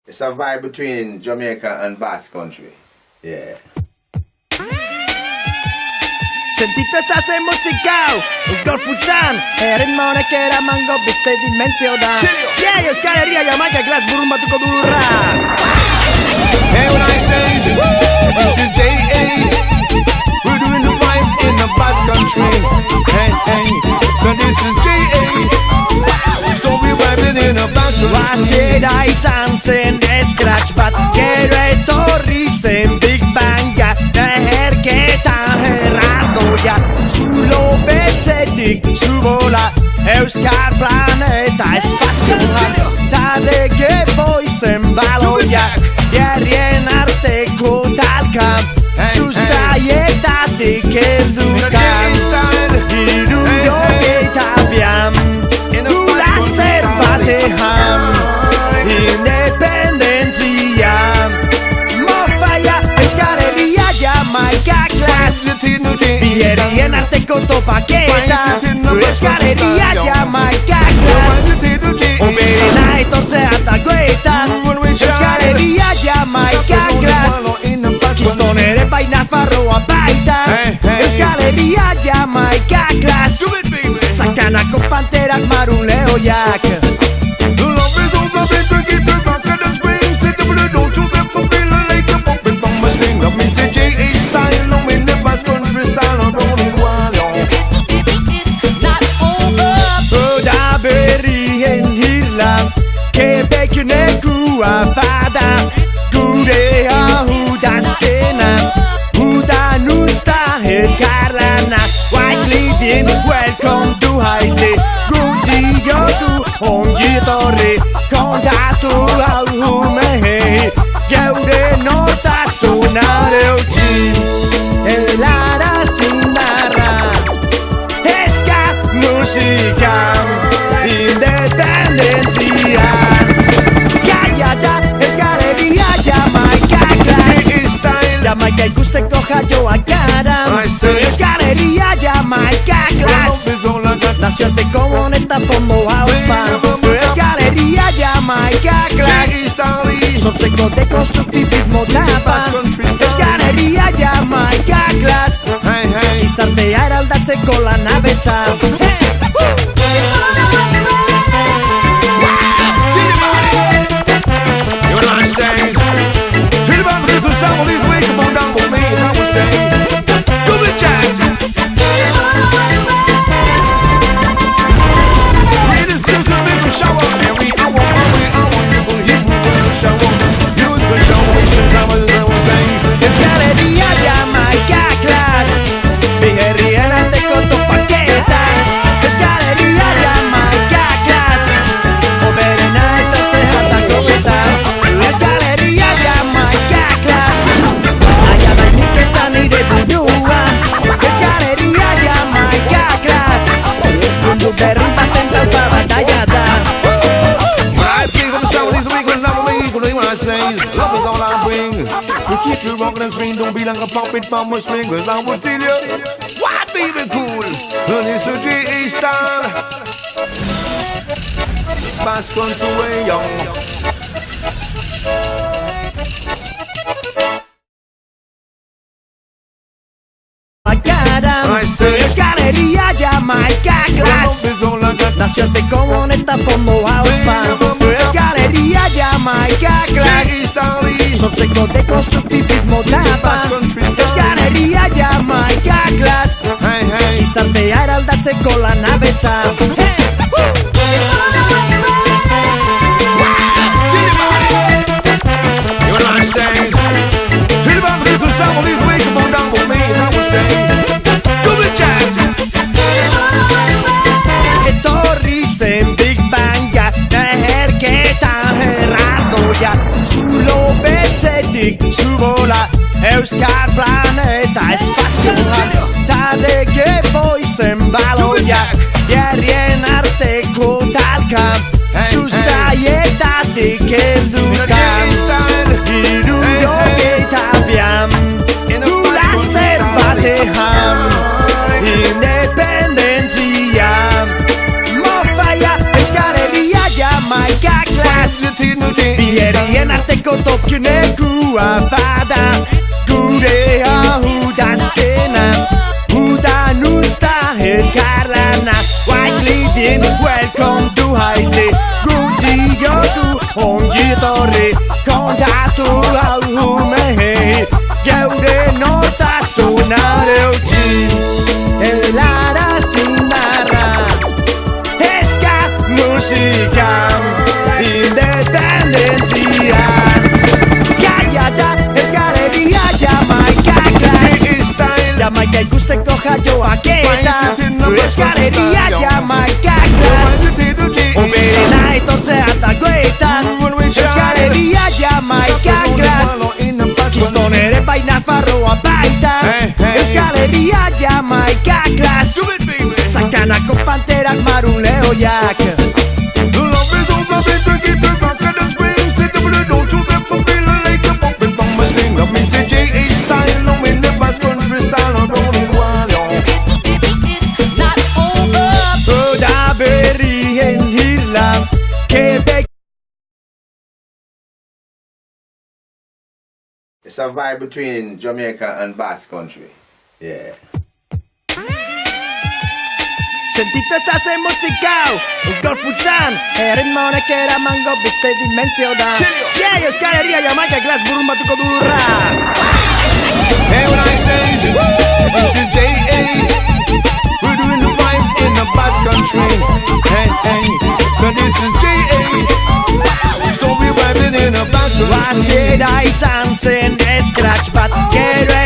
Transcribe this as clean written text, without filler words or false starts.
It's a vibe between Jamaica and Basque Country. Yeah. Sentito musicau, gorputzan erritmonek eramango beste dimensiodan. Yeah, Euskal Herria Jamaica Glass burumbatuko du lurra. Hey, when I say this is J.A. We're doing the vibe in the Basque Country. Hey, hey, so this is J.A. So we're vibing in the Basque Country. Hasiera izan zen scratch bat, gero etorri zen Big Banga. Leherketan erraldoia, zulo betzetik zubola, Euskal planeta espazioa, ta lege boizen baloia, gerrien arteko talka, zuztaietatik heldukan, hirurogeita bian, laster batean, independentzia, mofaia, Euskal Herria Jamaica Glass, bierrien arteko topaketa, Euskal Herria Jamaica Glass, oberena etortzea dagoetan, Euskal Herria Jamaica Glass, kiston ere bai Nafarroa baita, Euskal Herria Jamaica Glass, sakanako panterak marun lehoiak. Quebec nekua bada, gure hau dazkena, udan usta elkarlana, white living, welcome to Haiti, gundi jodu, ongi etorri, kontatu hau humei, geure notasunare utzi, elara zindarra, eska musika, independentzia. Jamaica ikusteko jaioa gara, Euskal Herria Jamaica Glass, nazioarteko honetan fondo hauspan, Euskal Herria Jamaica Glass, sortzeko dekonstruktibismo tapa, Euskal Herria Jamaica Glass, gizartea eraldatzeko lanabeza. Some this way, come on down with me, and I would say, do the jack. Ladies, do some little show up, and I want people, you will show up. You will show me, I would say. Euskal Herria Jamaica Glass, bierrien arteko topaketa, Euskal Herria Jamaica Glass, oberena etortzea dagoetan, Euskal Herria Jamaica Glass, aia dainiketan nire burua, Euskal Herria Jamaica Glass, mundu berri baten dauka bataia da. I think I'm some of these weak when I'm weak, when I say, love is all I bring. To keep you rocking and swing, don't be like a puppet from my string, cause I will tell you, what baby cool, and it's a J.A. style. Basque Country way young. Euskal Herria Jamaica Glass, nazioarteko honetan fondo hauspan, Euskal Herria Jamaica Glass, sortzeko dekonstruktibismo tapa, Euskal Herria Jamaica Glass, gizartea eraldatzeko lanabeza. Etorri zen Big Banga, leherketan erraldoia, zulo betzetik zubola, Euskal planeta espazioa, ta lege boizen baloia, gerrien arteko talka, zuztaietatik heldukan, hirurogeita bian, laster batean, independentzia, mofaia, Euskal Herria Jamaica Glass, bierrien tokionekua bada gurea udazkena udan usta elkarlana white living welcome to Haiti gudio du ongi etorri kontatu hau humei geure nortasunare utzi elara zinarra eska musika independentzia Gaia da Euskaleria Jamaika class Jamaika ikusteko jaioak eta Euskaleria Jamaika class Oberena etortzea dagoetan Euskaleria Jamaika class Kiston ere bai Nafarroa baita Euskaleria Jamaika class Sakanako panterak marun lehoiak It's a vibe between Jamaica and Basque Country. Yeah. Sentitu ezazen musikau, gorputzan erritmo honek eramango beste dimensio-dan Yeah, Euskal Herria Jamaika class burun batuko du lurra Hey, when I say this is J.A. We're doing the vibes in the Basque Country. Hey, hey. So this is J.A. So we're vibing in the Basque Country. Bazera izan zen scratch bat gero